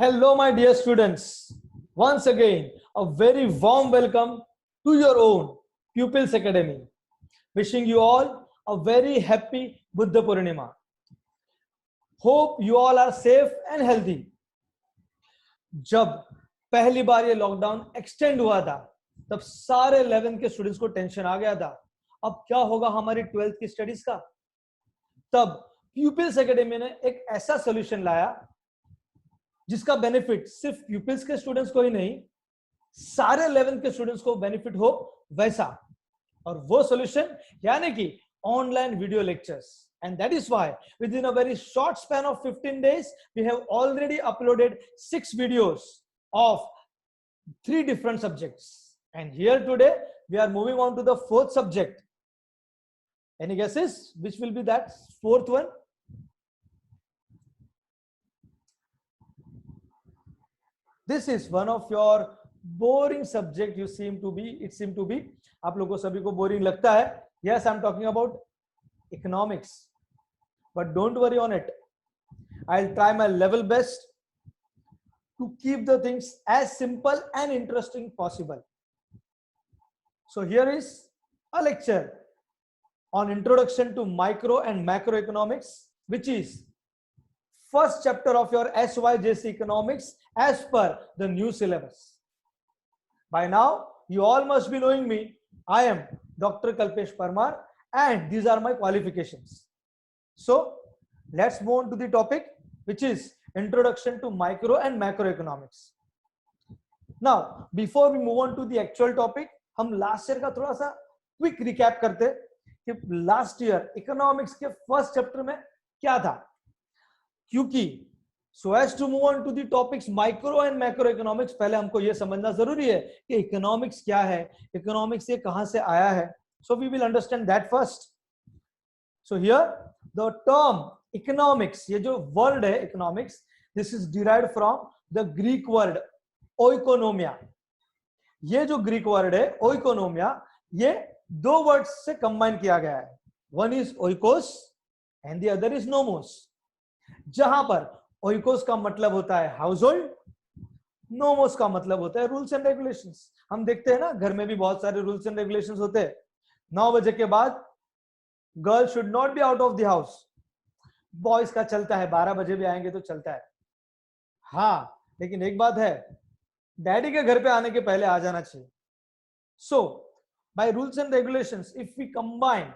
Hello, my dear students. Once again, a very warm welcome to your own Pupils Academy. Wishing you all a very happy Buddha Purnima. Hope you all are safe and healthy. जब पहली बार ये lockdown extend हुआ था, तब सारे 11th के students को tension आ गया था, अब क्या होगा हमारी 12th की स्टडीज का। तब प्यूपिल्स एकेडमी ने एक ऐसा सॉल्यूशन लाया जिसका बेनिफिट सिर्फ प्यूपिल्स के स्टूडेंट्स को ही नहीं, सारे 11th के स्टूडेंट्स को बेनिफिट हो वैसा। और वो सॉल्यूशन यानी कि online video lectures. And that is why within a very short span of 15 days, we have already uploaded 6 videos of 3 different subjects. And here today, we are moving on to the 4th subject. Any guesses? Which will be that 4th one? This is one of your boring subject. It seem to be. आप लोगों को सभी को boring लगता है. Yes, I'm talking about economics. But don't worry on it. I'll try my level best to keep the things as simple and interesting possible. So here is a lecture on introduction to micro and macroeconomics, which is first chapter of your SYJC economics as per the new syllabus. By now, you all must be knowing me. I am Dr. Kalpesh Parmar and these are my qualifications. So let's move on to the topic, which is introduction to micro and macroeconomics. Now, before we move on to the actual topic, हम last year का थोड़ा सा quick recap करते कि last year economics के first chapter में क्या था, क्योंकि so as to move on to the topics micro and macroeconomics, पहले हमको ये समझना जरूरी है कि economics क्या है, economics ये कहाँ से आया है. So we will understand that first. So here the term economics, ये जो word है economics, this is derived from the Greek word oikonomia. ये जो Greek word है oikonomia, ये दो words से combine किया गया है. One is oikos and the other is nomos. जहां पर oikos का मतलब होता है household, nomos का मतलब होता है rules and regulations. हम देखते हैं ना, घर में भी बहुत सारे rules and regulations होते हैं. 9 बजे के बाद girl should not be out of the house. Boys का चलता है 12 बजे भी आएंगे तो चलता है. हाँ, लेकिन एक बात है, डैडी के घर पे आने के पहले आ जाना चाहिए. So by rules and regulations if we combine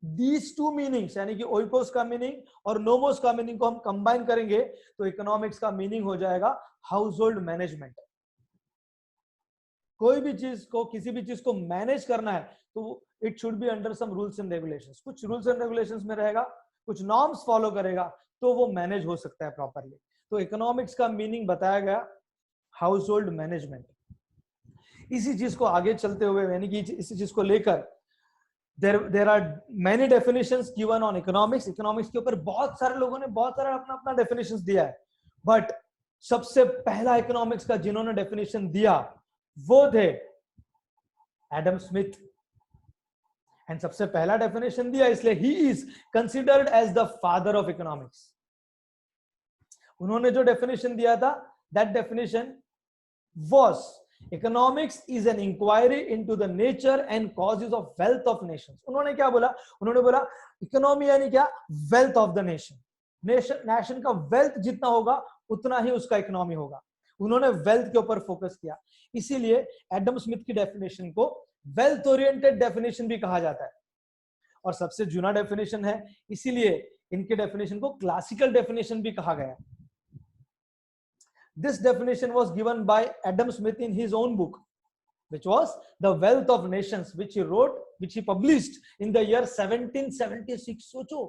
these two meanings, यानी कि ओइकोस का मीनिंग और नोमोस का मीनिंग को हम कंबाइन करेंगे तो इकोनॉमिक्स का मीनिंग हो जाएगा हाउस होल्ड मैनेजमेंट. कोई भी चीज को, किसी भी चीज को मैनेज करना है तो it should be under some rules and regulations. कुछ रूल्स एंड रेगुलेशंस में रहेगा, कुछ नॉर्म्स फॉलो करेगा तो वो मैनेज हो सकता है प्रॉपरली. तो इकोनॉमिक्स का मीनिंग बताया गया हाउस होल्ड मैनेजमेंट. इसी चीज को आगे चलते हुए, यानी कि इसी चीज को लेकर there are many definitions given on economics. Economics के ऊपर बहुत सारे लोगों ने बहुत सारा अपना अपना डेफिनेशंस दिया है, बट सबसे पहला इकोनॉमिक्स का जिन्होंने डेफिनेशन दिया वो थे एडम स्मिथ. एंड सबसे पहला डेफिनेशन दिया इसलिए he is considered as the father of economics. उन्होंने जो डेफिनेशन दिया था, that definition was economics is an inquiry into the nature and causes of wealth of nations. उन्होंने क्या बोला? उन्होंने बोला इकोनॉमी यानी क्या? Wealth of the nation. Nation का वेल्थ जितना होगा उतना ही उसका इकोनॉमी होगा. उन्होंने वेल्थ के ऊपर फोकस किया, इसीलिए एडम स्मिथ की डेफिनेशन को वेल्थ ओरिएंटेड डेफिनेशन भी कहा जाता है और सबसे जुना डेफिनेशन है, इसीलिए इनके डेफिनेशन को क्लासिकल डेफिनेशन भी कहा गया. This definition was given by Adam Smith in his own book which was the wealth of nations, which he published in the year 1776. सोचो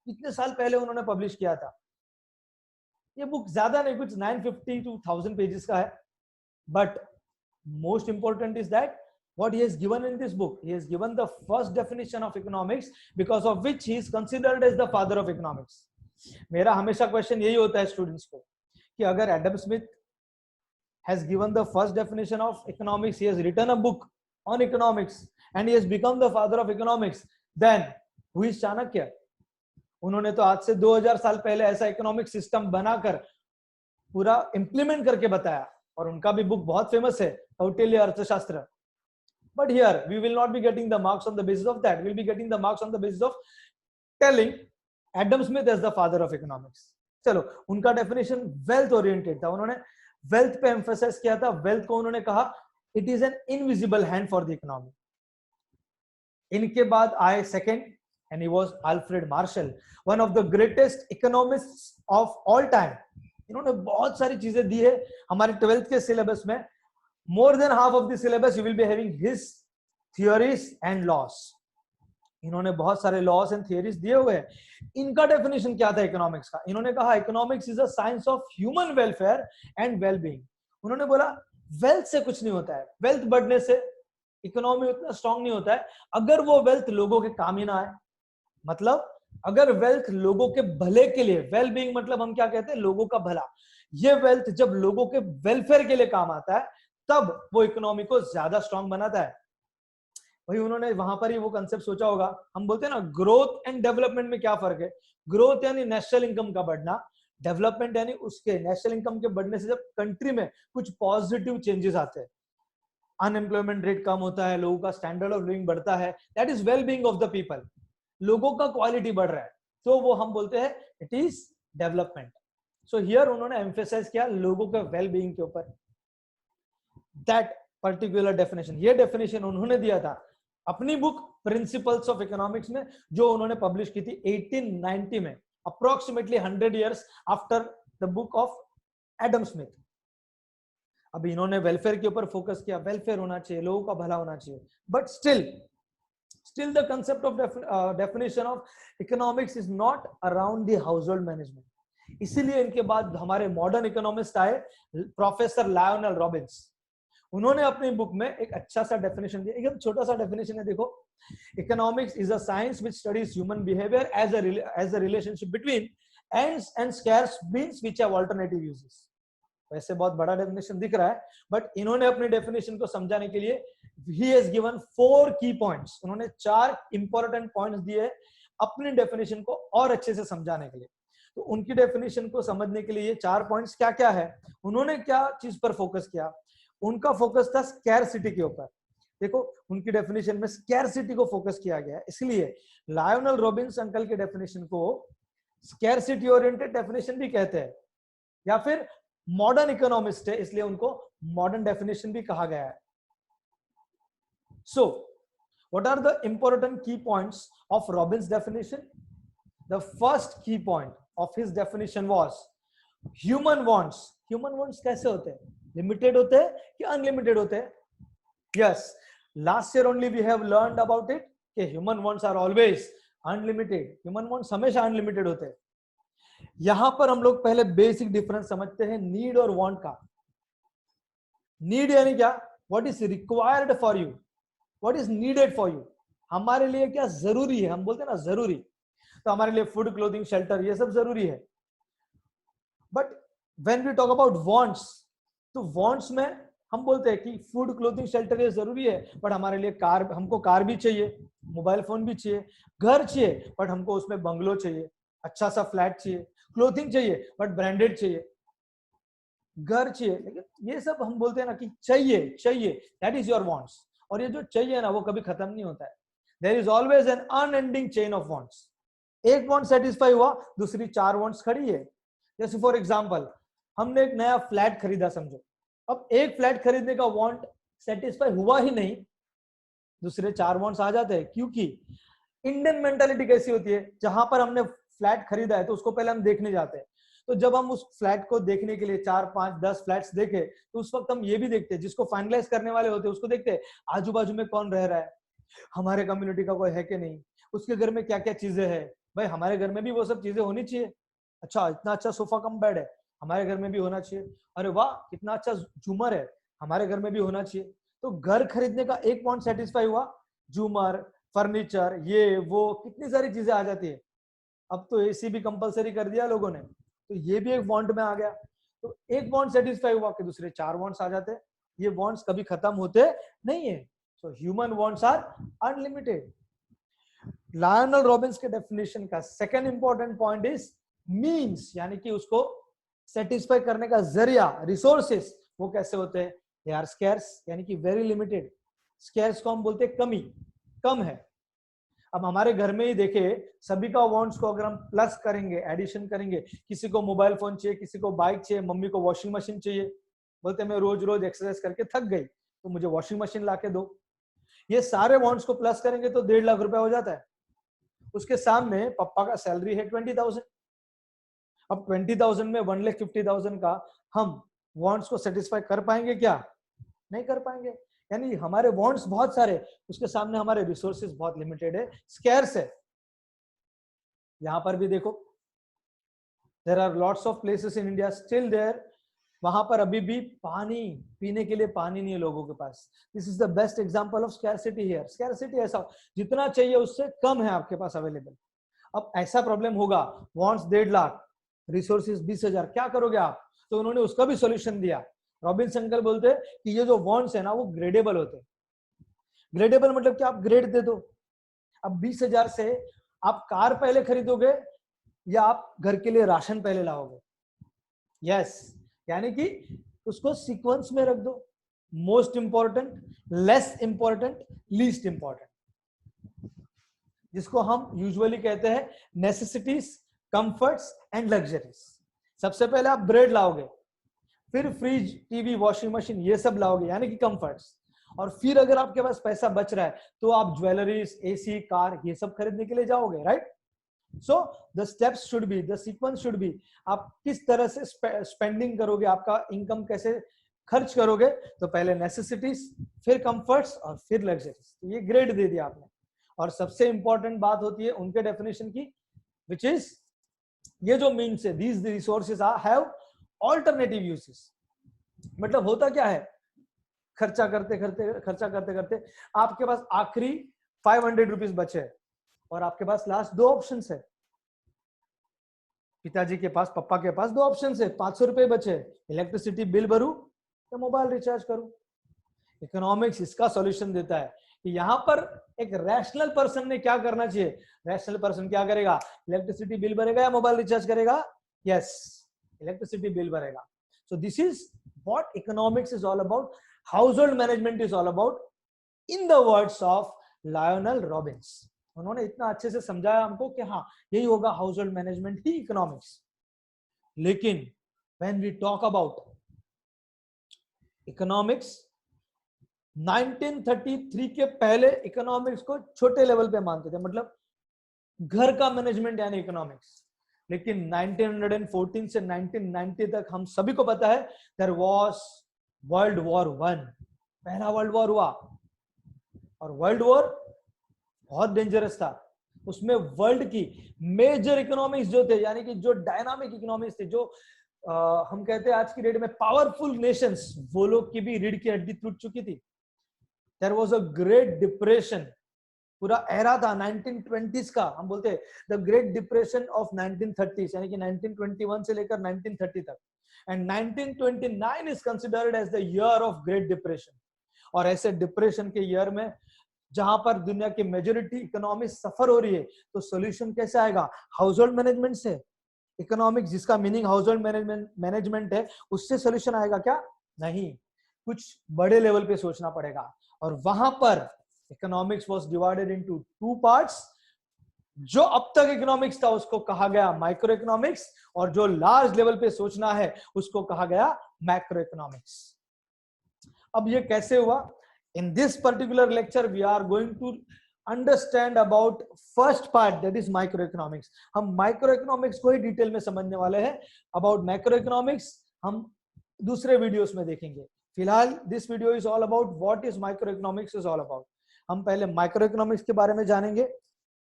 कितने साल पहले उन्होंने पब्लिश किया था. ये बुक ज्यादा नहीं, कुछ 950 to 1000 पेजेस का है, but most important is that what he has given in this book. He has given the first definition of economics, because of which he is considered as the father of economics. मेरा हमेशा question यही होता है students को कि अगर Adam Smith has given the first definition of economics, he has written a book on economics and he has become the father of economics, then who is Chanakya? उन्होंने तो आज से 2000 साल पहले ऐसा इकोनॉमिक सिस्टम बनाकर पूरा इंप्लीमेंट करके बताया, और उनका भी बुक बहुत फेमस है, कौटिल्य अर्थशास्त्र. But here we will not be getting the marks on the basis of that. We'll be getting the marks on the basis of telling Adam Smith as the father of economics. चलो, उनका definition wealth oriented था. उन्होंने wealth पे emphasise किया था. Wealth को उन्होंने कहा it is an invisible hand for the economy. इनके बाद आए second, and he was Alfred Marshall, one of the greatest economists of all time. इन्होंने बहुत सारी चीजें दी है हमारे 12th के सिलेबस में. More than half of the syllabus you will be having his theories and laws. इन्होंने बहुत सारे लॉस एंड थियरीज दिए हुए हैं. इनका डेफिनेशन क्या था इकोनॉमिक्स का? इन्होंने कहा economics is a science of human welfare and wellbeing. उन्होंने बोला वेल्थ से कुछ नहीं होता है, वेल्थ बढ़ने से इकोनॉमी उतना स्ट्रांग नहीं होता है अगर वो वेल्थ लोगों के काम ही ना आए. मतलब अगर वेल्थ लोगों के भले के लिए, वेलबीइंग मतलब हम क्या कहते हैं, लोगों का भला, ये वेल्थ जब लोगों के वेलफेयर के लिए काम आता है तब वो इकोनॉमी को ज्यादा स्ट्रांग बनाता है. भाई उन्होंने वहां पर ही वो कंसेप्ट सोचा होगा. हम बोलते हैं ना ग्रोथ एंड डेवलपमेंट में क्या फर्क है. ग्रोथ यानी नेशनल इनकम का बढ़ना, डेवलपमेंट यानी उसके नेशनल इनकम के बढ़ने से जब कंट्री में कुछ पॉजिटिव चेंजेस आते हैं, अनएम्प्लॉयमेंट रेट कम होता है, लोगों का स्टैंडर्ड ऑफ लिविंग बढ़ता है, that is well being of the people. लोगों का क्वालिटी बढ़ रहा है तो वो हम बोलते हैं it is development. So here उन्होंने एम्फेसाइज किया लोगों के वेल बीइंग के ऊपर. दैट पर्टिकुलर डेफिनेशन, ये डेफिनेशन उन्होंने दिया था अपनी बुक प्रिंसिपल्स ऑफ इकोनॉमिक्स में, जो उन्होंने पब्लिश की थी 1890 में, approximately 100 years after the book of Adam Smith. अभी इन्होंने वेलफेयर के ऊपर फोकस किया, वेलफेयर होना चाहिए, लोगों का भला होना चाहिए, but still the concept of definition of economics is not around the household management. इसीलिए इनके बाद हमारे मॉडर्न इकोनॉमिस्ट आए, प्रोफेसर लायोनेल रॉबिन्स. उन्होंने अपनी बुक में एक अच्छा सा डेफिनेशन दिया, एकदम छोटा सा डेफिनेशन है, देखो. Economics is a science which studies human behaviour as a relationship between ends and scarce means which have alternative uses. वैसे बहुत बड़ा डेफिनेशन दिख रहा है, बट इन्होंने अपनी डेफिनेशन को समझाने के लिए he has given 4 key points. उन्होंने 4 इंपॉर्टेंट पॉइंट्स दिए अपनी डेफिनेशन को और अच्छे से समझाने के लिए. तो उनकी डेफिनेशन को समझने के लिए ये 4 पॉइंट्स क्या क्या है, उन्होंने क्या चीज पर फोकस किया. उनका फोकस था स्कैरसिटी के ऊपर. देखो उनकी डेफिनेशन में स्कैरसिटी को फोकस किया गया है, इसलिए लायोनेल रॉबिन्स अंकल के डेफिनेशन को स्कैरसिटी ओरिएंटेड डेफिनेशन भी कहते हैं, या फिर मॉडर्न इकोनॉमिस्ट है इसलिए उनको मॉडर्न डेफिनेशन भी कहा गया है. So, what are the important key points of Robbins' definition? The first key point of his definition was human wants. Human wants कैसे होते हैं? Limited होते हैं कि unlimited होते हैं? Yes. Last year only we have learned about it कि human wants are always unlimited. Human wants हमेशा unlimited होते हैं. यहां पर हम लोग पहले बेसिक डिफरेंस समझते हैं नीड और वांट का. नीड यानी क्या? What is required for you, what is needed for you. हमारे लिए क्या जरूरी है, हम बोलते हैं ना जरूरी, तो हमारे लिए फूड, क्लोथिंग, शेल्टर ये सब जरूरी है. But when we talk about wants, तो वांट्स में हम बोलते हैं कि फूड, क्लोथिंग, शेल्टर ये जरूरी है, बट हमारे लिए कार, हमको कार भी चाहिए, मोबाइल फोन भी चाहिए, घर चाहिए बट हमको उसमें बंगलो चाहिए, अच्छा सा फ्लैट चाहिए, क्लोथिंग चाहिए बट ब्रांडेड चाहिए, घर चाहिए, लेकिन ये सब हम बोलते हैं ना कि चाहिए चाहिए, दैट इज योर वांट्स. और ये जो चाहिए ना वो कभी खत्म नहीं होता है. There is always an unending chain of wants. एक वांट सेटिस्फाई हुआ, दूसरी 4 वांट्स खड़ी है. जैसे फॉर एग्जांपल हमने एक नया फ्लैट खरीदा समझो, अब एक फ्लैट खरीदने का वांट सेटिस्फाई हुआ ही नहीं, दूसरे 4 वांट्स आ जाते हैं. क्योंकि इंडियन मेंटालिटी कैसी होती है, जहां पर हमने फ्लैट खरीदा है तो उसको पहले हम देखने जाते हैं. तो जब हम उस फ्लैट को देखने के लिए 4, 5, 10 फ्लैट्स देखे तो उस वक्त हम ये भी देखते हैं, जिसको फाइनलाइज करने वाले होते हैं उसको देखते हैं आजू बाजू में कौन रह रहा है, हमारे कम्युनिटी का कोई है कि नहीं, उसके घर में क्या क्या चीजें है. भाई हमारे घर में भी वो सब चीजें होनी चाहिए. अच्छा इतना अच्छा सोफा कम बेड है, हमारे घर में भी होना चाहिए. अरे वाह कितना अच्छा झूमर है, हमारे घर में भी होना चाहिए. तो घर खरीदने का एक पॉइंट सेटिस्फाई हुआ, झूमर, फर्नीचर, ये वो कितनी सारी चीजें आ जाती है. अब तो एसी भी कंपलसरी कर दिया लोगों ने, तो ये भी एक वांट में आ गया. तो एक वांट सेटिस्फाई हुआ कि दूसरे 4 वांट्स आ जाते हैं. ये वांट्स कभी खत्म होते नहीं है. So human wants are unlimited. Lionel Robbins के डेफिनेशन का second important point is means, यानी कि उसको सेटिस्फाई करने का जरिया, रिसोर्सेस, वो कैसे होते हैं? दे आर स्कैर्स, यानी कि वेरी लिमिटेड। स्कैर्स को हम बोलते हैं कमी, कम है। अब हमारे घर में ही देखे, सभी का वांट्स को अगर हम प्लस करेंगे, एडिशन करेंगे, किसी को मोबाइल फोन चाहिए, किसी को बाइक चाहिए, मम्मी को वॉशिंग मशीन चाहिए, बोलते मैं रोज रोज एक्सरसाइज करके थक गई तो मुझे वॉशिंग मशीन ला के दो। ये सारे वांट्स को प्लस करेंगे तो 1.5 लाख रुपया हो जाता है। उसके सामने पापा का सैलरी है 20,000। अब 20,000 में 1,50,000 का हम वांट्स को सेटिस्फाई कर पाएंगे क्या? नहीं कर पाएंगे। यानी हमारे वांट्स बहुत सारे, उसके सामने हमारे रिसोर्सेज बहुत लिमिटेड है, स्कैर्स है। यहां पर भी देखो, there are lots of places in India still there, वहां पर अभी भी पानी, पीने के लिए पानी नहीं है लोगों के पास। This is the best example of scarcity here. Scarcity ऐसा, जितना चाहिए उससे कम है आपके पास अवेलेबल। अब ऐसा प्रॉब्लम होगा, वांट्स 1.5 लाख, रिसोर्सेज 20,000, क्या करोगे आप? तो उन्होंने उसका भी सॉल्यूशन दिया। रॉबिन्स अंकल बोलते हैं कि ये जो वांट्स है ना, वो ग्रेडेबल होते हैं। ग्रेडेबल मतलब कि आप ग्रेड दे दो। अब 20,000 से आप कार पहले खरीदोगे या आप घर के लिए राशन पहले लाओगे? यस, यानी कि उसको सीक्वेंस में रख दो, most important, less important, least important, जिसको हम यूजुअली कहते हैं नेसेसिटीज, कंफर्ट्स एंड लग्जरीज। सबसे पहले आप ब्रेड लाओगे, फिर फ्रिज, टीवी, वॉशिंग मशीन, ये सब लाओगे यानी कि कंफर्ट्स, और फिर अगर आपके पास पैसा बच रहा है तो आप ज्वेलरीज, एसी, कार, ये सब खरीदने के लिए जाओगे, right? So the steps should be, the sequence should be, आप किस तरह से स्पेंडिंग करोगे, आपका इनकम कैसे खर्च करोगे। तो पहले नेसेसिटीज, फिर कंफर्ट्स और फिर लग्जरीज। तो ये ग्रेड दे दिया आपने। और सबसे इंपॉर्टेंट बात होती है उनके डेफिनेशन की, विच इज, ये जो मीन्स है, these resources have alternative uses. मतलब होता क्या है, खर्चा करते करते आपके पास आखिरी 500 रुपीज बचे और आपके पास लास्ट 2 ऑप्शन है। पिताजी के पास, पापा के पास 2 ऑप्शन है, 500 रुपए बचे, इलेक्ट्रिसिटी बिल भरू या मोबाइल रिचार्ज करूं। इकोनॉमिक्स इसका सॉल्यूशन देता है कि यहां पर एक रैशनल पर्सन ने क्या करना चाहिए। रैशनल पर्सन क्या करेगा? इलेक्ट्रिसिटी बिल भरेगा या मोबाइल रिचार्ज करेगा? यस, इलेक्ट्रिसिटी बिल भरेगा। So this is what economics is all about, household management is all about, in the words of Lionel Robins. उन्होंने इतना अच्छे से समझाया हमको कि हाँ, यही होगा हाउसहोल्ड मैनेजमेंट ही इकोनॉमिक्स। लेकिन when we talk about economics, 1933 के पहले इकोनॉमिक्स को छोटे लेवल पे मानते थे, मतलब घर का मैनेजमेंट यानी इकोनॉमिक्स। लेकिन 1914 से 1990 तक हम सभी को पता है देयर वाज वर्ल्ड वॉर 1, पहला वर्ल्ड वॉर हुआ। और वर्ल्ड वॉर बहुत डेंजरस था। उसमें वर्ल्ड की मेजर इकोनॉमिक्स जो थे, यानी कि जो डायनामिक इकोनॉमिक्स थे, जो हम कहते हैं आज की डेट में पावरफुल नेशंस, वो लोग की भी रीढ़ की हड्डी टूट चुकी थी। There was a great depression, पूरा एरा था 1920s का, हम बोलते हैं the great depression of 1930s, यानी कि 1921 से लेकर 1930 तक। And 1929 is considered as the year of great depression. और ऐसे डिप्रेशन के ईयर में जहां पर दुनिया की मेजोरिटी इकोनॉमी सफर हो रही है, तो सॉल्यूशन कैसे आएगा? हाउसहोल्ड मैनेजमेंट से। इकोनॉमिक्स जिसका मीनिंग हाउसहोल्ड मैनेजमेंट है, उससे सॉल्यूशन आएगा क्या? नहीं, कुछ बड़े लेवल पे सोचना पड़ेगा। और वहां पर economics was divided into 2 parts. जो अब तक इकोनॉमिक्स था उसको कहा गया माइक्रो इकोनॉमिक्स, और जो लार्ज लेवल पे सोचना है उसको कहा गया मैक्रो इकोनॉमिक्स। अब ये कैसे हुआ? In this particular lecture, we are going to understand about first part, that is microeconomics. हम microeconomics को ही डिटेल में समझने वाले हैं। About macroeconomics हम दूसरे वीडियोस में देखेंगे। फिलहाल this video is all about what is microeconomics is all about. हम पहले microeconomics के बारे में जानेंगे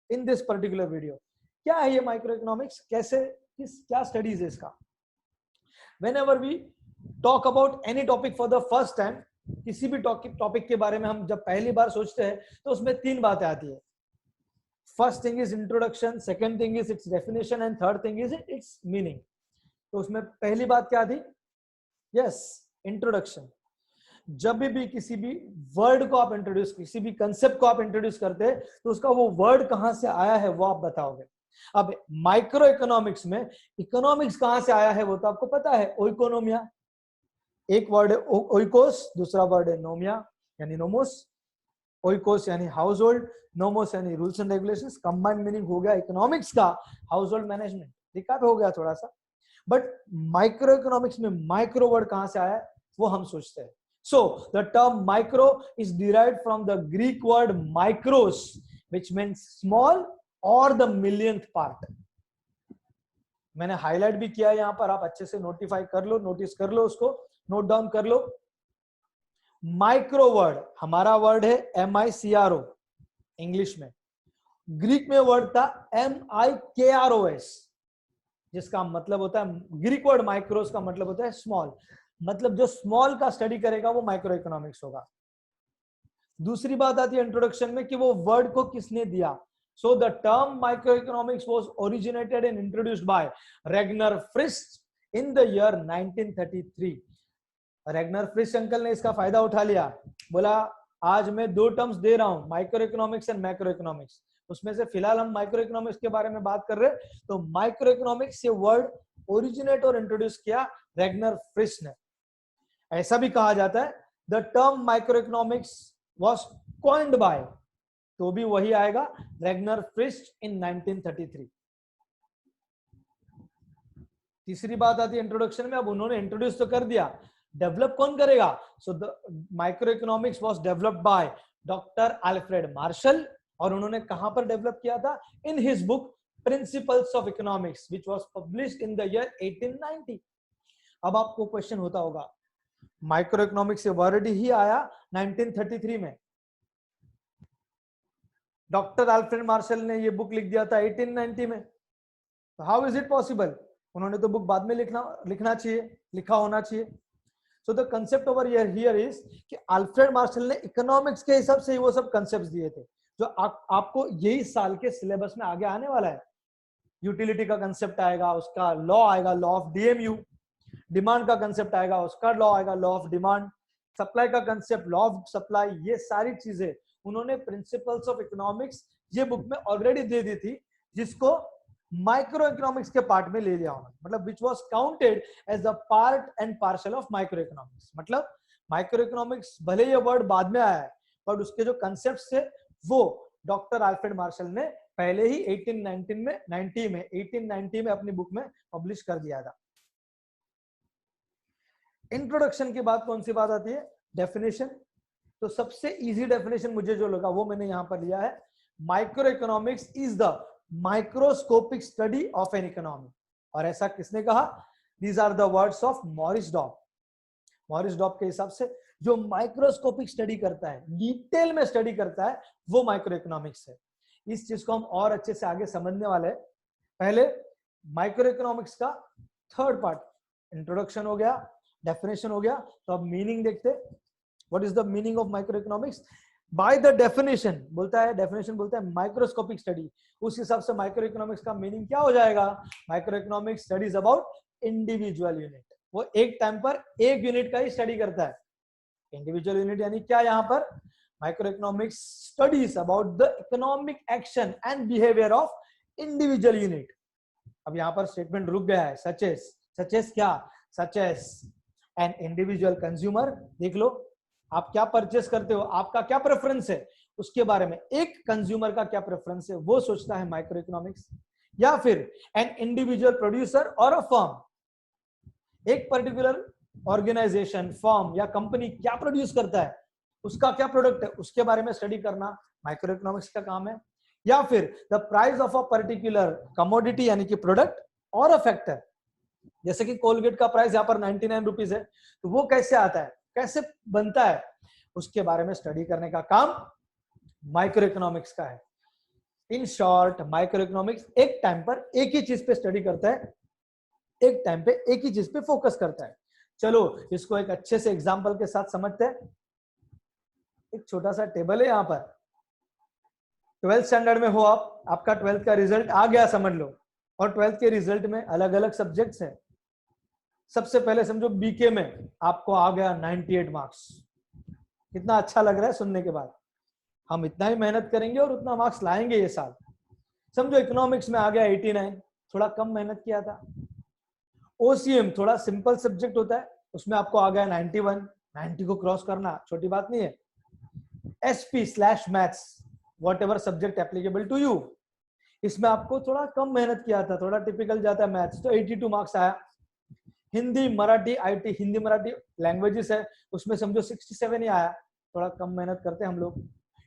in this particular video. क्या है ये microeconomics? कैसे, क्या स्टडीज है इसका? Whenever we talk about any topic for the first time, किसी भी टॉपिक के बारे में हम जब पहली बार सोचते हैं तो उसमें 3 बातें आती है। First thing is introduction, second thing is it's definition, and third thing is it's meaning. तो उसमें पहली बात क्या थी? Yes, introduction. जब भी किसी भी वर्ड को आप इंट्रोड्यूस, किसी भी कंसेप्ट को आप इंट्रोड्यूस करते हैं, तो उसका वो वर्ड कहां से आया है वो आप बताओगे। अब माइक्रो इकोनॉमिक्स में इकोनॉमिक्स कहां से आया है वो तो आपको पता है, ओइकोनोमिया। एक वर्ड है ओइकोस, दूसरा वर्ड है नोमिया यानी नोमोस। ओइकोस यानी हाउस होल्ड, नोमोस यानी rules and regulations. Combined meaning हो गया इकोनॉमिक्स का हाउस होल्ड मैनेजमेंट। दिक्कत हो गया थोड़ा सा, बट माइक्रो इकोनॉमिक्स में माइक्रो वर्ड कहां से आया है वो हम सोचते हैं। So the term micro is derived from the Greek word micros, which means small or the millionth part. मैंने हाईलाइट भी किया है यहां पर, आप अच्छे से नोटिफाई कर लो, नोटिस कर लो, उसको नोट डाउन कर लो। माइक्रो वर्ड हमारा वर्ड है MICRO इंग्लिश में, ग्रीक में वर्ड था MIKROS, जिसका मतलब होता है, ग्रीक वर्ड माइक्रोस का मतलब होता है स्मॉल। मतलब जो स्मॉल का स्टडी करेगा वो माइक्रो इकोनॉमिक्स होगा। दूसरी बात आती है इंट्रोडक्शन में कि वो वर्ड को किसने दिया। So the term microeconomics was originated and introduced by Ragnar Frisch in the year 1933। Ragnar Frisch uncle ने इसका फायदा उठा लिया, बोला आज मैं दो टर्म्स दे रहा हूं, micro economics and macro economics. उसमें से फिलहाल हम माइक्रो इकोनॉमिक्स के बारे में बात कर रहे हैं, तो माइक्रो इकोनॉमिक्स ये वर्ड ओरिजिनेट और इंट्रोड्यूस किया रेगनर फ्रिस्ट ने। ऐसा भी कहा जाता है the term microeconomics was coined bye, तो भी वही आएगा, रेगनर फ्रिस्ट इन 1933। तीसरी बात आती है इंट्रोडक्शन में, अब उन्होंने इंट्रोड्यूस तो कर दिया, डेवलप कौन करेगा। So the micro economics was developed by doctor Alfred Marshall, और उन्होंने कहां पर डेवलप किया था, in his book principles of economics which was published in the year 1890। अब आपको क्वेश्चन होता होगा, माइक्रो इकोनॉमिक्स से वर्ड ही आया 1933 में, डॉक्टर अल्फ्रेड मार्शल ने ये बुक लिख दिया था 1890 में, तो हाउ इज इट पॉसिबल। उन्होंने तो बुक बाद में लिखना चाहिए, लिखा होना चाहिए। So the concept over here is कि अल्फ्रेड मार्शल ने इकोनॉमिक्स के हिसाब से वो सब कंसेप्ट्स दिए थे जो आपको यही साल के सिलेबस में आगे आने वाला है। यूटिलिटी का कंसेप्ट आएगा, उसका लॉ आएगा, लॉ ऑफ DMU। डिमांड का कंसेप्ट आएगा, उसका लॉ आएगा, लॉ ऑफ डिमांड। सप्लाई का कंसेप्ट, लॉ ऑफ सप्लाई। ये सारी चीजें उन्होंने प्रिंसिपल्स ऑफ इकोनॉमिक्स ये बुक में ऑलरेडी दे दी थी, जिसको माइक्रो इकोनॉमिक्स के पार्ट में ले लिया उन्होंने, मतलब which was counted as the part and parcel of micro economics. मतलब माइक्रो इकोनॉमिक्स भले ये वर्ड बाद में आया है, पर उसके जो कंसेप्ट थे वो डॉक्टर अल्फ्रेड मार्शल ने पहले ही 1890 में अपनी बुक में पब्लिश कर दिया था। इंट्रोडक्शन के बाद कौन सी बात आती है, डेफिनेशन। तो सबसे इजी डेफिनेशन मुझे जो लगा वो मैंने यहां पर लिया है, microeconomics is the microscopic study of an economy. और ऐसा किसने कहा, these are the words of Maurice Dobb. Maurice Dobb के हिसाब से जो माइक्रोस्कोपिक स्टडी करता है, डिटेल में स्टडी करता है, वो माइक्रो इकोनॉमिक्स है। इस चीज को हम और अच्छे से आगे समझने वाले हैं। पहले माइक्रो इकोनॉमिक्स का थर्ड पार्ट, इंट्रोडक्शन हो गया, डेफिनेशन हो गया, तो अब मीनिंग देखते। What is the meaning of micro economics. By the definition बोलता है, डेफिनेशन बोलता है माइक्रोस्कोपिक स्टडी। उस हिसाब से माइक्रो इकोनॉमिक्स का मीनिंग क्या हो जाएगा, micro economics studies about individual unit. वो एक टाइम पर एक यूनिट का ही स्टडी करता है। इंडिविजुअल यूनिट यानी क्या, यहाँ पर micro economics studies about the economic action and behaviour of individual unit. अब यहाँ पर स्टेटमेंट रुक गया है, सच एज क्या, such as an individual consumer. देख लो आप क्या परचेस करते हो, आपका क्या प्रेफरेंस है, उसके बारे में एक कंज्यूमर का क्या प्रेफरेंस है वो सोचता है माइक्रो इकोनॉमिक्स। या फिर एन इंडिविजुअल प्रोड्यूसर और अ फर्म, एक पर्टिकुलर ऑर्गेनाइजेशन, फर्म या कंपनी क्या प्रोड्यूस करता है, उसका क्या प्रोडक्ट है, उसके बारे में स्टडी करना माइक्रो इकोनॉमिक्स का काम है। या फिर the price of a particular commodity यानी कि प्रोडक्ट और अ फैक्टर, जैसे कि कोलगेट का प्राइस यहाँ पर 99 रुपीज है, तो वो कैसे आता है, कैसे बनता है, उसके बारे में स्टडी करने का काम माइक्रो इकोनॉमिक्स का है। इन शॉर्ट माइक्रो इकोनॉमिक्स एक टाइम पर एक ही चीज पे स्टडी करता है, एक टाइम पे एक ही चीज पे फोकस करता है। चलो इसको एक अच्छे से एग्जांपल के साथ समझते हैं। एक छोटा सा टेबल है यहाँ पर, 12th स्टैंडर्ड में हो आप, आपका 12th का रिजल्ट आ गया समझ लो, और 12th के रिजल्ट में अलग अलग सब्जेक्ट्स हैं। सबसे पहले समझो बीके में आपको आ गया 98 मार्क्स। कितना अच्छा लग रहा है सुनने के बाद, हम इतना ही मेहनत करेंगे और उतना मार्क्स लाएंगे ये साल। समझो इकोनॉमिक्स में आ गया 89, थोड़ा कम मेहनत किया था। ओसीएम थोड़ा सिंपल सब्जेक्ट होता है, उसमें आपको आ गया 91, 90 को क्रॉस करना छोटी बात नहीं है। SP/मैथ्स whatever subject applicable to you, इसमें आपको थोड़ा कम मेहनत किया था, थोड़ा टिपिकल जाता है मैथ्स, तो 82 मार्क्स आया। हिंदी मराठी आईटी, हिंदी मराठी लैंग्वेजेस है, उसमें समझो 67 ही आया, थोड़ा कम मेहनत करते हैं हम लोग।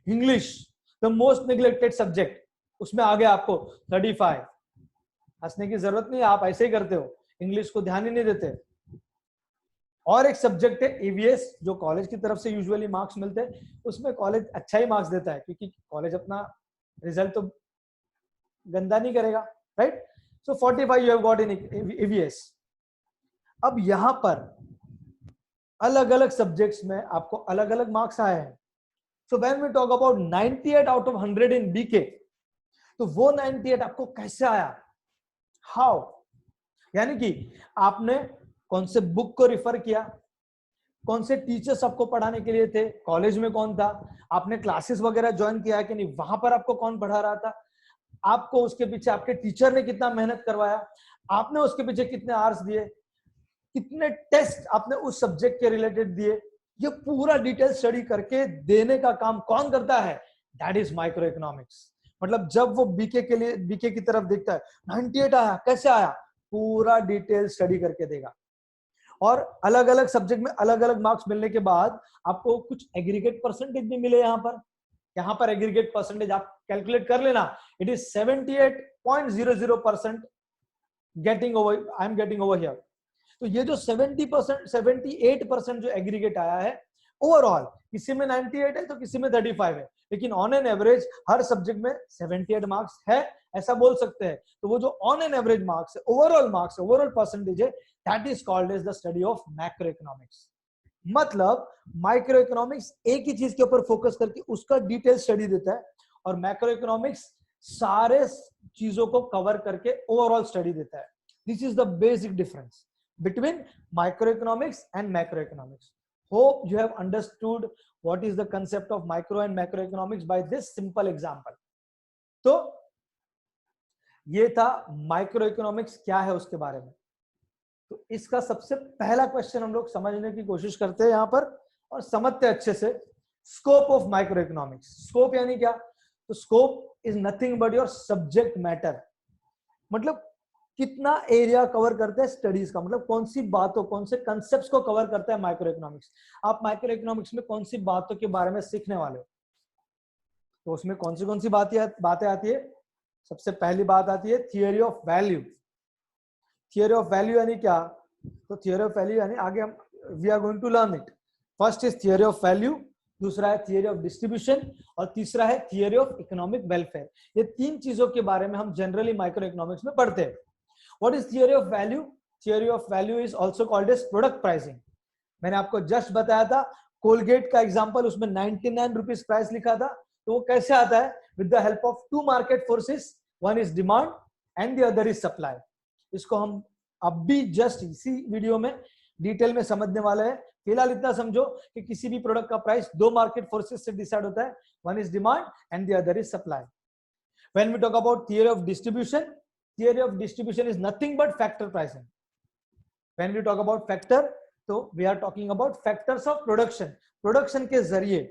English the most neglected subject, उसमें आ गया आपको 35। हंसने की जरूरत नहीं है, आप ऐसे ही करते हो, इंग्लिश को ध्यान ही नहीं देते। और एक सब्जेक्ट है ईवीएस, जो कॉलेज की तरफ से यूजुअली मार्क्स मिलते हैं, उसमें कॉलेज अच्छा ही मार्क्स देता है, क्योंकि कॉलेज अपना रिजल्ट तो गंदा नहीं करेगा, right. So 45 you have got in EVS. अब यहां पर अलग अलग सब्जेक्ट्स में आपको अलग अलग मार्क्स आए हैं। So when we talk about 98 out of 100 in BK, तो वो 98 आपको कैसे आया, हाउ, यानी कि आपने कौन से बुक को रिफर किया, कौन से टीचर्स आपको पढ़ाने के लिए थे, कॉलेज में कौन था, आपने क्लासेस वगैरह ज्वाइन किया कि नहीं, वहां पर आपको कौन पढ़ा रहा था, आपको उसके पीछे आपके टीचर ने कितना मेहनत करवाया, आपने उसके पीछे कितने आवर्स दिए, कितने टेस्ट आपने उस सब्जेक्ट के रिलेटेड दिए, ये पूरा डिटेल स्टडी करके देने का काम कौन करता है, दैट इज माइक्रो इकोनॉमिक्स। मतलब जब वो बीके के लिए, बीके की तरफ देखता है 98 आया, कैसे आया, पूरा डिटेल स्टडी करके देगा। और अलग अलग सब्जेक्ट में अलग अलग मार्क्स मिलने के बाद आपको कुछ एग्रीगेट परसेंटेज भी मिले। यहाँ पर एग्रीगेट परसेंटेज आप कैलकुलेट कर लेना, it is 78.00% getting over, I am getting over here. तो ये जो 70%, 78% जो एग्रीगेट आया है ओवरऑल, किसी में 98 है तो किसी में 35 है, लेकिन on an average her subject में 78 मार्क्स है, ऐसा बोल सकते हैं। तो वो जो ऑन एन एवरेज मार्क्स है, ओवरऑल मार्क्स, ओवरऑल परसेंटेज है, that is called as the study of macro economics. मतलब माइक्रो इकोनॉमिक्स एक ही चीज के ऊपर फोकस करके उसका डिटेल स्टडी देता है, और मैक्रो इकोनॉमिक्स सारे चीजों को कवर करके ओवरऑल स्टडी देता है। This is the basic difference between microeconomics and macroeconomics. Hope you have understood what is the concept of micro and macroeconomics by this simple example. तो ये था माइक्रोइकोनॉमिक्स क्या है उसके बारे में। तो इसका सबसे पहला क्वेश्चन हम लोग समझने की कोशिश करते हैं यहां पर, और समझते अच्छे से। स्कोप ऑफ माइक्रोइकोनॉमिक्स, स्कोप यानी क्या, तो scope is nothing but your subject matter, मतलब कितना एरिया कवर करता है स्टडीज का, मतलब कौन सी बातों, कौन से कंसेप्ट्स को कवर करता है माइक्रो इकोनॉमिक्स। आप माइक्रो इकोनॉमिक्स में कौन सी बातों के बारे में सीखने वाले हो, तो उसमें कौन सी बातें आती है। सबसे पहली बात आती है theory of value. Theory of value यानी क्या, तो थियरी ऑफ वैल्यू यानी आगे हम we are going to learn it. First is theory of value, दूसरा है थियरी ऑफ डिस्ट्रीब्यूशन, और तीसरा है थियरी ऑफ इकोनॉमिक वेलफेयर। ये तीन चीजों के बारे में हम जनरली माइक्रो इकोनॉमिक्स में पढ़ते हैं। What is theory of value? Theory of value is also called as product pricing. मैंने आपको जस्ट बताया था कोलगेट का एग्जांपल, उसमें 99 रुपीज प्राइस लिखा था, तो वो कैसे आता है, with the help of two market forces, one is demand and the other is supply. इसको हम अब भी जस्ट इसी वीडियो में डिटेल में समझने वाले हैं। फिलहाल इतना समझो कि किसी भी प्रोडक्ट का प्राइस दो मार्केट फोर्सेस से डिसाइड होता है, one is demand and the other is supply. When we talk about theory of distribution, theory of distribution is nothing but factor pricing. When we talk about factor, तो we are talking about factors of production. Production के जरिए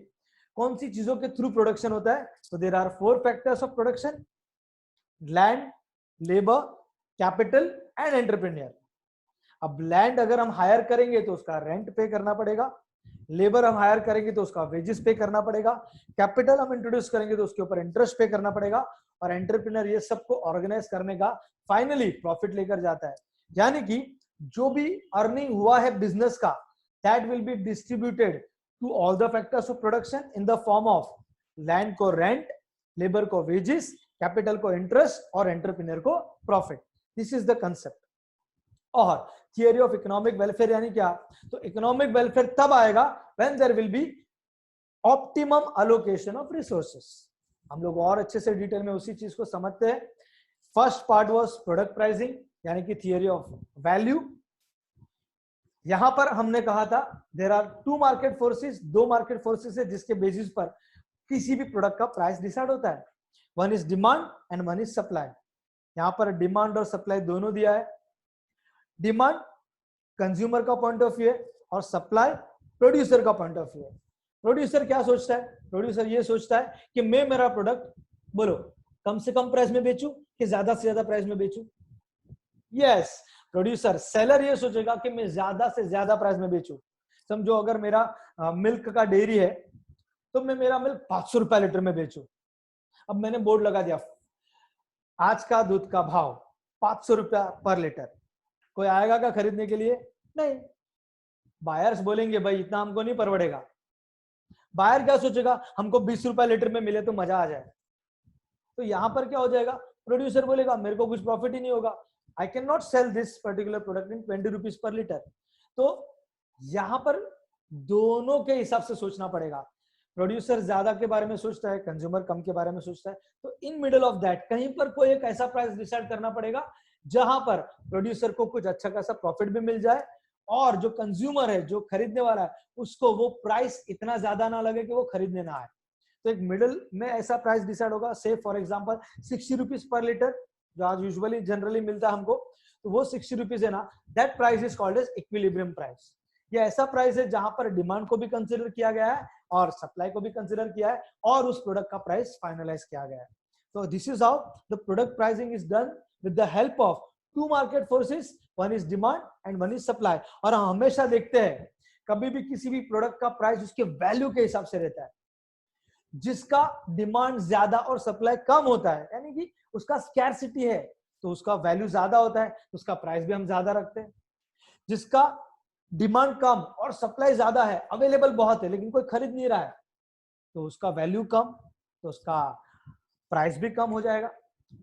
कौन सी चीजों के through production होता है, तो there are 4 factors of production: land, labor, capital and entrepreneur. अब लैंड अगर हम हायर करेंगे तो उसका रेंट पे करना पड़ेगा, लेबर हम हायर करेंगे तो उसका वेजेस पे करना पड़ेगा, कैपिटल हम इंट्रोड्यूस करेंगे तो उसके ऊपर इंटरेस्ट पे करना पड़ेगा, और एंटरप्रेन्योर ये सबको ऑर्गेनाइज करने का फाइनली प्रॉफिट लेकर जाता है। यानी कि जो भी अर्निंग हुआ है बिजनेस का, that will be distributed to all the factors of production in the form of land को रेंट, लेबर को वेजेस, कैपिटल को इंटरेस्ट और एंटरप्रेन्योर को profit. This is the concept. और थियरी ऑफ इकोनॉमिक वेलफेयर यानी क्या, तो इकोनॉमिक वेलफेयर तब आएगा when there will be optimum allocation of resources. हम लोग और अच्छे से डिटेल में उसी चीज को समझते हैं। First part was product pricing यानी कि थियरी ऑफ वैल्यू। यहां पर हमने कहा था there are two market forces, दो मार्केट फोर्सेस है जिसके बेसिस पर किसी भी प्रोडक्ट का प्राइस डिसाइड होता है। One is demand and one is supply. यहां पर डिमांड और सप्लाई दोनों दिया है। डिमांड कंज्यूमर का पॉइंट ऑफ व्यू है और सप्लाई प्रोड्यूसर का पॉइंट ऑफ व्यू है। प्रोड्यूसर क्या सोचता है? प्रोड्यूसर ये सोचता है कि मैं मेरा प्रोडक्ट बोलो कम से कम प्राइस में बेचूं कि ज्यादा से ज्यादा प्राइस में बेचूं। यस, प्रोड्यूसर सेलर ये सोचेगा कि मैं ज्यादा से ज्यादा प्राइस में बेचूं। समझो अगर मेरा मिल्क का डेयरी है तो मैं मेरा मिल्क 500 रुपए लीटर में बेचूं। अब मैंने बोर्ड लगा दिया आज का दूध का भाव 500 रुपया पर लीटर। कोई आएगा क्या खरीदने के लिए? नहीं। बायर्स बोलेंगे भाई इतना हमको नहीं परवड़ेगा। बायर क्या सोचेगा? हमको 20 रुपए लीटर में मिले तो मजा आ जाए। तो यहां पर क्या हो जाएगा? प्रोड्यूसर बोलेगा मेरे को कुछ प्रॉफिट ही नहीं होगा, I can not sell this particular product in 20 rupees per litre. तो यहां पर दोनों के हिसाब से सोचना पड़ेगा। प्रोड्यूसर ज्यादा के बारे में सोचता है, कंज्यूमर कम के बारे में सोचता है। तो इन मिडल ऑफ दैट कहीं पर कोई एक ऐसा प्राइस डिसाइड करना पड़ेगा जहां पर प्रोड्यूसर को कुछ अच्छा खासा प्रॉफिट भी मिल जाए और जो कंज्यूमर है, जो खरीदने वाला है, उसको वो प्राइस इतना ज्यादा ना लगे कि वो खरीदने ना आए। तो एक मिडिल में ऐसा प्राइस डिसाइड होगा, से for example 60 rupees per litre जो आज यूजुअली जनरली मिलता है हमको, तो वो 60 रुपीज है ना, that price is called as equilibrium price. ये ऐसा प्राइस है जहां पर डिमांड को भी कंसिडर किया गया है और सप्लाई को भी कंसिडर किया है और उस प्रोडक्ट का प्राइस फाइनलाइज किया गया है। तो this is how the product pricing is done with the help of two market forces, one is demand and one is supply. और हम हमेशा देखते हैं कभी भी किसी भी प्रोडक्ट का प्राइस उसके वैल्यू के हिसाब से रहता है। जिसका डिमांड ज्यादा और सप्लाई कम होता है, यानी कि उसका स्कैरसिटी है, तो उसका वैल्यू ज्यादा होता है, तो उसका प्राइस भी हम ज्यादा रखते हैं। जिसका डिमांड कम और सप्लाई ज्यादा है, अवेलेबल बहुत है लेकिन कोई खरीद नहीं रहा है, तो उसका वैल्यू कम, तो उसका प्राइस भी कम हो जाएगा।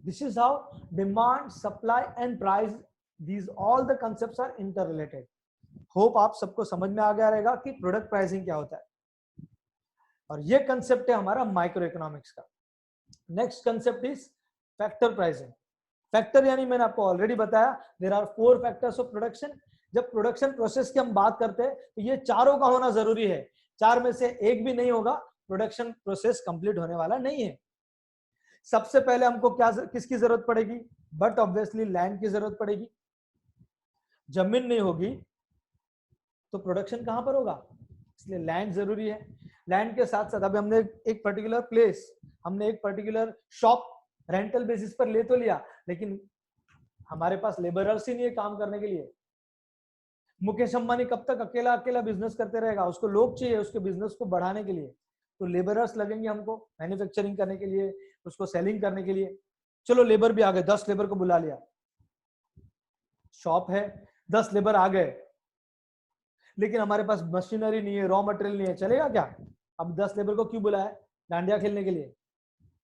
This is how demand, supply and price, these all the concepts are inter related. Hope आप सबको समझ में आ गया रहेगा कि प्रोडक्ट प्राइसिंग क्या होता है। और ये कंसेप्ट है हमारा माइक्रो इकोनॉमिक्स का। Next concept is factor pricing. Factor यानी मैंने आपको ऑलरेडी बताया, there are 4 factors of production. जब प्रोडक्शन प्रोसेस की हम बात करते हैं तो ये चारों का होना जरूरी है। 4 में से एक भी नहीं होगा, प्रोडक्शन प्रोसेस कंप्लीट होने वाला नहीं है। सबसे पहले हमको क्या किसकी जरूरत पड़ेगी? बट ऑब्वियसली लैंड की जरूरत पड़ेगी। जमीन नहीं होगी तो प्रोडक्शन कहां पर होगा? इसलिए लैंड जरूरी है। लैंड के साथ साथ अभी हमने एक पर्टिकुलर प्लेस, हमने एक पर्टिकुलर शॉप रेंटल बेसिस पर ले तो लिया, लेकिन हमारे पास लेबरर्स ही नहीं है काम करने के लिए। मुकेश अंबानी कब तक अकेला अकेला बिजनेस करते रहेगा? उसको लोग चाहिए उसके बिजनेस को बढ़ाने के लिए, तो लेबरर्स लगेंगे हमको मैन्युफैक्चरिंग करने के लिए, उसको सेलिंग करने के लिए। चलो लेबर भी आ गए, 10 लेबर को बुला लिया, शॉप है, 10 लेबर आ गए, लेकिन हमारे पास मशीनरी नहीं है, रॉ मटेरियल नहीं है, चलेगा क्या? अब 10 लेबर को क्यों बुलाया? डांडिया खेलने के लिए?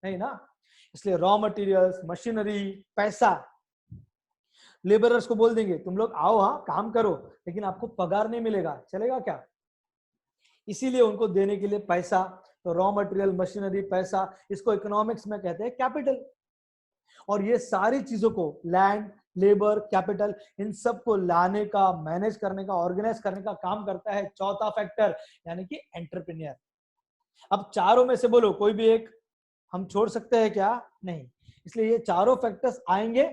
नहीं ना। इसलिए रॉ मटेरियल्स, मशीनरी, पैसा, लेबरर्स को बोल देंगे तुम लोग आओ, हाँ काम करो, लेकिन आपको पगार नहीं मिलेगा, चलेगा क्या? इसीलिए उनको देने के लिए पैसा, तो रॉ मटेरियल, मशीनरी, पैसा, इसको इकोनॉमिक्स में कहते हैं कैपिटल। और ये सारी चीजों को, लैंड, लेबर, कैपिटल, इन सब को लाने का, मैनेज करने का, ऑर्गेनाइज करने का काम करता है चौथा फैक्टर, यानी कि एंटरप्रेन्योर। अब चारों में से बोलो कोई भी एक हम छोड़ सकते हैं क्या? नहीं। इसलिए ये चारों फैक्टर्स आएंगे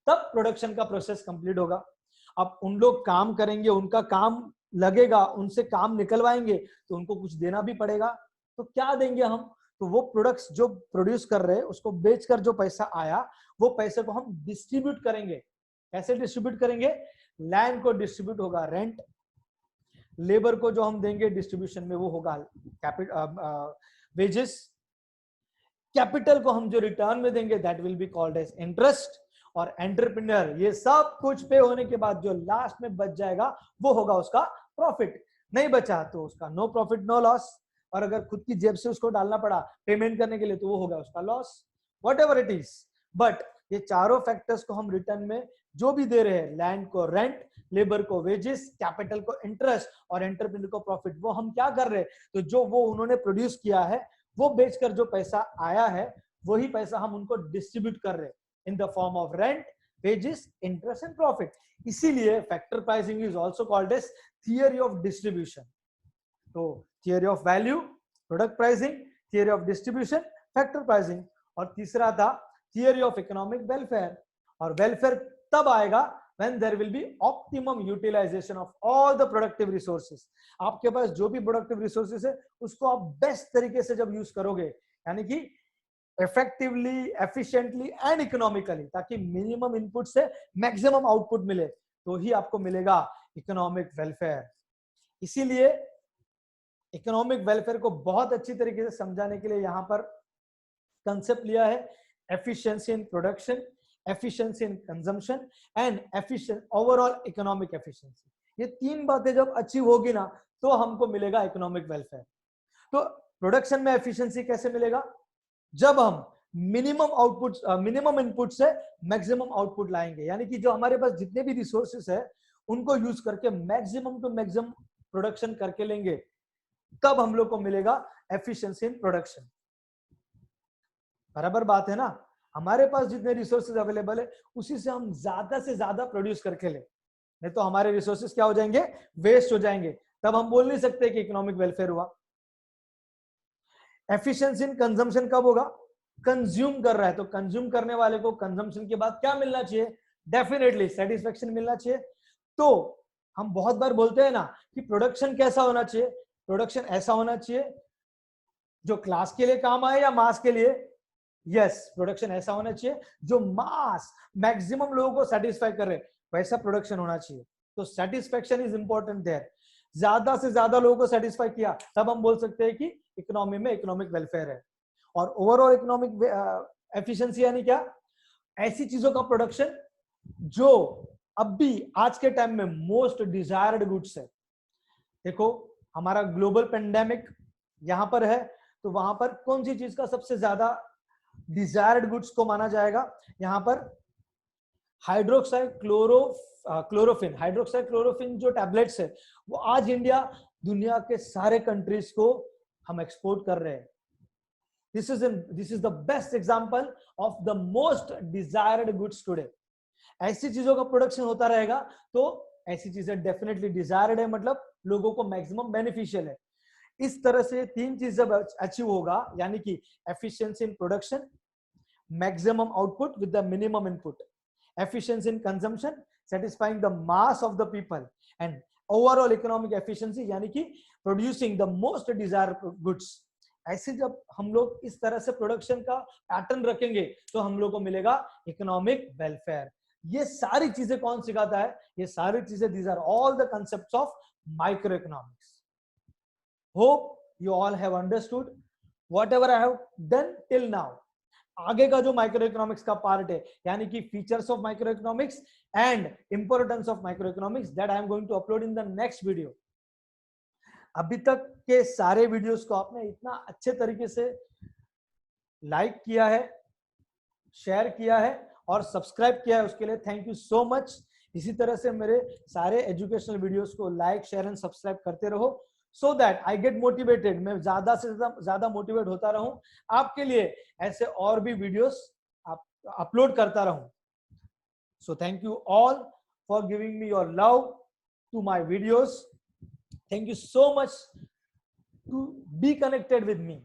तब प्रोडक्शन का प्रोसेस कंप्लीट होगा। अब उन लोग काम करेंगे, उनका काम लगेगा, उनसे काम निकलवाएंगे, तो उनको कुछ देना भी पड़ेगा। तो क्या देंगे हम? तो वो प्रोडक्ट्स जो प्रोड्यूस कर रहे हैं उसको बेचकर जो पैसा आया, वो पैसे को हम डिस्ट्रीब्यूट करेंगे। कैसे डिस्ट्रीब्यूट करेंगे? लैंड को डिस्ट्रीब्यूट होगा रेंट, लेबर को जो हम देंगे डिस्ट्रीब्यूशन में वो होगा वेजेस, कैपिटल को हम जो रिटर्न में देंगे that will be called as interest, और एंटरप्रेन्योर ये सब कुछ पे होने के बाद जो लास्ट में बच जाएगा वो होगा उसका प्रॉफिट। नहीं बचा तो उसका नो प्रॉफिट नो लॉस, और अगर खुद की जेब से उसको डालना पड़ा पेमेंट करने के लिए तो वो होगा उसका loss, what ever it is. But ये चारों फैक्टर्स को हम रिटर्न में जो भी दे रहे हैं, लैंड को रेंट, लेबर को वेजेस, कैपिटल को इंटरेस्ट और एंटरप्रेन्योर को प्रॉफिट, वो हम क्या कर रहे हैं? तो जो वो उन्होंने प्रोड्यूस किया है वो बेचकर जो पैसा आया है वही पैसा हम उनको डिस्ट्रीब्यूट कर रहे हैं in the form of rent, wages, interest and profit. इसीलिए factor pricing is also called as theory of distribution. तो theory of value product pricing, theory of distribution factor pricing, और तीसरा था थियरी ऑफ इकोनॉमिक वेलफेयर। और welfare तब आएगा when there will be optimum utilization of all the productive resources। आपके पास जो भी प्रोडक्टिव रिसोर्सेज है उसको आप बेस्ट तरीके से जब यूज करोगे, यानी कि इफेक्टिवली, एफिशिएंटली एंड इकोनॉमिकली, ताकि मिनिमम इनपुट से मैक्सिमम आउटपुट मिले, तो ही आपको मिलेगा इकोनॉमिक वेलफेयर। इसीलिए इकोनॉमिक वेलफेयर को बहुत अच्छी तरीके से समझाने के लिए यहां पर कंसेप्ट लिया है efficiency in production, efficiency in consumption and efficient overall economic efficiency। ये तीन बातें जब अचीव होगी ना तो हमको मिलेगा इकोनॉमिक वेलफेयर। तो प्रोडक्शन में एफिशिएंसी कैसे मिलेगा? जब हम मिनिमम इनपुट से मैक्सिमम आउटपुट लाएंगे, यानी कि जो हमारे पास जितने भी रिसोर्सेस है उनको यूज करके मैक्सिमम टू मैक्सिमम प्रोडक्शन करके लेंगे, तब हम लोग को मिलेगा एफिशिएंसी इन प्रोडक्शन। बराबर बात है ना? हमारे पास जितने रिसोर्सेज अवेलेबल है उसी से हम ज्यादा से ज्यादा प्रोड्यूस करके ले, नहीं तो हमारे रिसोर्सेज क्या हो जाएंगे? वेस्ट हो जाएंगे। तब हम बोल नहीं सकते कि इकोनॉमिक वेलफेयर हुआ। एफिशिएंसी इन कंजम्पशन कब होगा? कंज्यूम कर रहा है तो कंज्यूम करने वाले को कंजम्पशन के बाद क्या मिलना चाहिए? डेफिनेटली सेटिस्फेक्शन मिलना चाहिए। तो हम बहुत बार बोलते हैं ना कि प्रोडक्शन कैसा होना चाहिए? प्रोडक्शन ऐसा होना चाहिए जो क्लास के लिए काम आए या मास के लिए? यस, प्रोडक्शन ऐसा होना चाहिए जो मास मैक्सिमम लोगों को सेटिस्फाई करे, वैसा प्रोडक्शन होना चाहिए। तो सेटिस्फेक्शन इज इंपॉर्टेंट देयर। ज्यादा से ज्यादा लोगों को सेटिस्फाई किया तब हम बोल सकते हैं कि इकोनॉमी में इकोनॉमिक वेलफेयर है। और ओवरऑल इकोनॉमिक एफिशिएंसी यानी क्या? ऐसी चीजों का प्रोडक्शन जो अब भी आज के टाइम में मोस्ट डिजायर्ड गुड्स है। देखो हमारा ग्लोबल पेंडेमिक यहां पर है, तो वहां पर कौन सी चीज का सबसे ज्यादा डिजायर्ड गुड्स को माना जाएगा? यहां पर हाइड्रोक्साइड क्लोरोफिन जो टैबलेट्स है वो आज इंडिया दुनिया के सारे कंट्रीज को हम एक्सपोर्ट कर रहे हैं। This is the best example of the most desired goods today. ऐसी चीजों का प्रोडक्शन होता रहेगा तो ऐसी चीजें डेफिनेटली डिजायर्ड है, मतलब लोगों को मैक्सिमम बेनिफिशियल है। इस तरह से तीन चीज जब अचीव होगा, यानी कि efficiency in production, maximum output with the minimum input, efficiency in consumption, satisfying the mass of the people, and overall economic efficiency यानी कि producing the most desired goods. ऐसे जब हम लोग इस तरह से प्रोडक्शन का पैटर्न रखेंगे तो हम लोग को मिलेगा इकोनॉमिक वेलफेयर। ये सारी चीजें कौन सिखाता है? ये सारी चीजें, these are all the concepts of micro economics. Hope you all have understood whatever I have done till now। आगे का जो माइक्रो इकोनॉमिक्स का पार्ट है, यानी कि features of micro economics and importance of micro economics, that I am going to upload in the next video. अभी तक के सारे वीडियोस को आपने इतना अच्छे तरीके से लाइक किया है, शेयर किया है और सब्सक्राइब किया है, उसके लिए थैंक यू सो मच। इसी तरह से मेरे सारे एजुकेशनल वीडियोस को लाइक, शेयर एंड सब्सक्राइब करते रहो, so that I get motivated, मैं ज्यादा से ज्यादा मोटिवेट होता रहूं, आपके लिए ऐसे और भी वीडियोस अपलोड करता रहूं। So thank you all for giving me your love to my videos. Thank you so much to be connected with me.